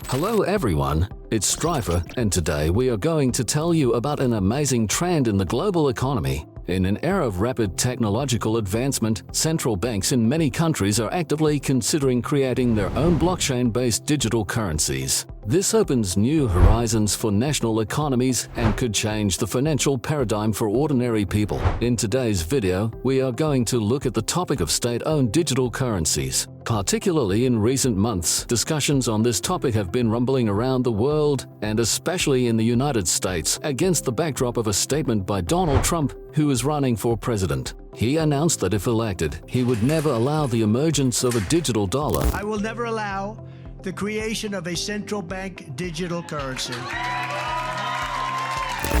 Hello everyone, it's Strifor, and today we are going to tell you about an amazing trend in the global economy. In an era of rapid technological advancement, central banks in many countries are actively considering creating their own blockchain-based digital currencies. This opens new horizons for national economies and could change the financial paradigm for ordinary people. In today's video, we are going to look at the topic of state-owned digital currencies. Particularly in recent months, discussions on this topic have been rumbling around the world, and especially in the United States, against the backdrop of a statement by Donald Trump, who is running for president. He announced that if elected, he would never allow the emergence of a digital dollar. I will never allow the creation of a central bank digital currency.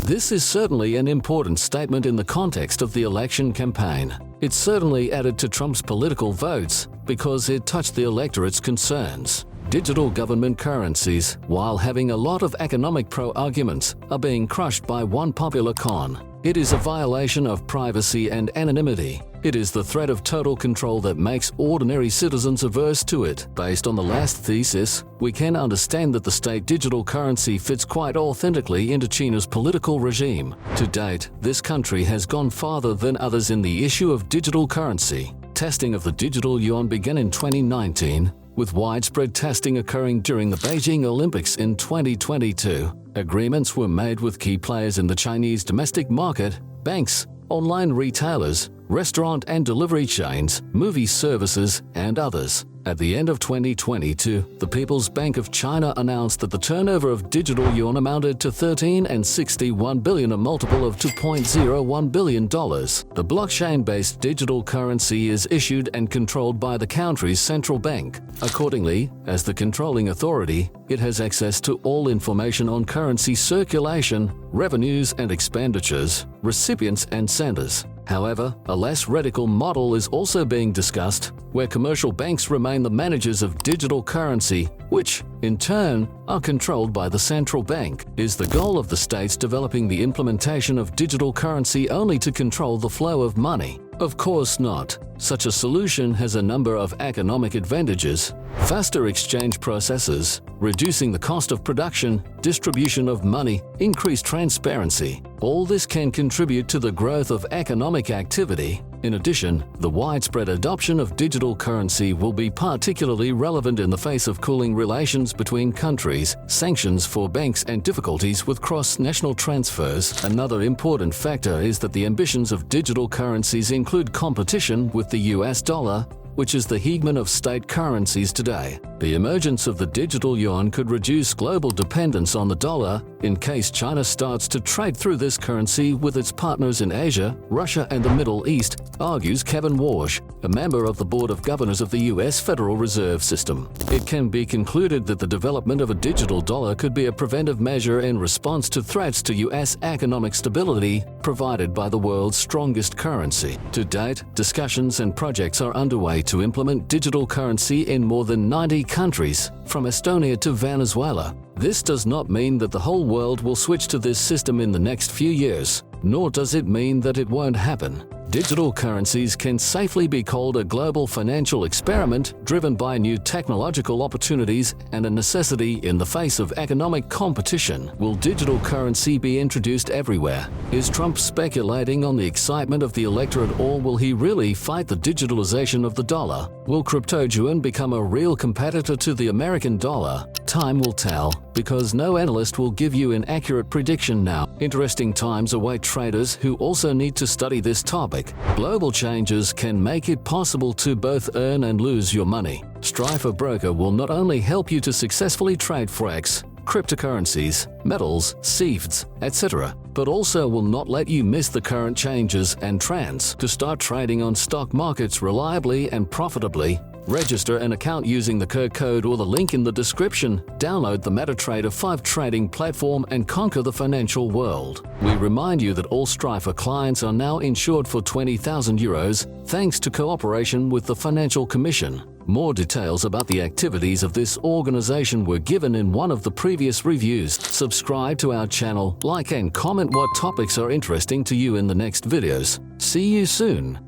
This is certainly an important statement in the context of the election campaign. It certainly added to Trump's political votes because it touched the electorate's concerns. Digital government currencies, while having a lot of economic pro-arguments, are being crushed by one popular con. It is a violation of privacy and anonymity. It is the threat of total control that makes ordinary citizens averse to it. Based on the last thesis, we can understand that the state digital currency fits quite authentically into China's political regime. To date, this country has gone farther than others in the issue of digital currency. Testing of the digital yuan began in 2019, with widespread testing occurring during the Beijing Olympics in 2022. Agreements were made with key players in the Chinese domestic market, banks, online retailers, restaurant and delivery chains, movie services, and others. At the end of 2022, the People's Bank of China announced that the turnover of digital yuan amounted to 13.61 billion, a multiple of $2.01 billion. The blockchain-based digital currency is issued and controlled by the country's central bank. Accordingly, as the controlling authority, it has access to all information on currency circulation, revenues and expenditures, recipients and senders. However, a less radical model is also being discussed, where commercial banks remain the managers of digital currency, which, in turn, are controlled by the central bank. Is the goal of the states developing the implementation of digital currency only to control the flow of money? Of course not. Such a solution has a number of economic advantages: faster exchange processes, reducing the cost of production, distribution of money, increased transparency. All this can contribute to the growth of economic activity. In addition, the widespread adoption of digital currency will be particularly relevant in the face of cooling relations between countries, sanctions for banks, and difficulties with cross-national transfers. Another important factor is that the ambitions of digital currencies include competition with the US dollar, which is the hegemon of state currencies today. The emergence of the digital yuan could reduce global dependence on the dollar in case China starts to trade through this currency with its partners in Asia, Russia, and the Middle East, argues Kevin Warsh, a member of the Board of Governors of the US Federal Reserve System. It can be concluded that the development of a digital dollar could be a preventive measure in response to threats to US economic stability provided by the world's strongest currency. To date, discussions and projects are underway to implement digital currency in more than 90 countries, from Estonia to Venezuela. This does not mean that the whole world will switch to this system in the next few years, nor does it mean that it won't happen. Digital currencies can safely be called a global financial experiment driven by new technological opportunities and a necessity in the face of economic competition. Will digital currency be introduced everywhere? Is Trump speculating on the excitement of the electorate, or will he really fight the digitalization of the dollar? Will crypto yuan become a real competitor to the American dollar? Time will tell, because no analyst will give you an accurate prediction now. Interesting times await traders who also need to study this topic. Global changes can make it possible to both earn and lose your money. Strifor Broker will not only help you to successfully trade forex, cryptocurrencies, metals, seeds, etc., but also will not let you miss the current changes and trends. To start trading on stock markets reliably and profitably, register an account using the code or the link in the description. Download the MetaTrader 5 trading platform and conquer the financial world. We remind you that all Strifor clients are now insured for €20,000 thanks to cooperation with the Financial Commission. More details about the activities of this organization were given in one of the previous reviews. Subscribe to our channel, like and comment what topics are interesting to you in the next videos. See you soon!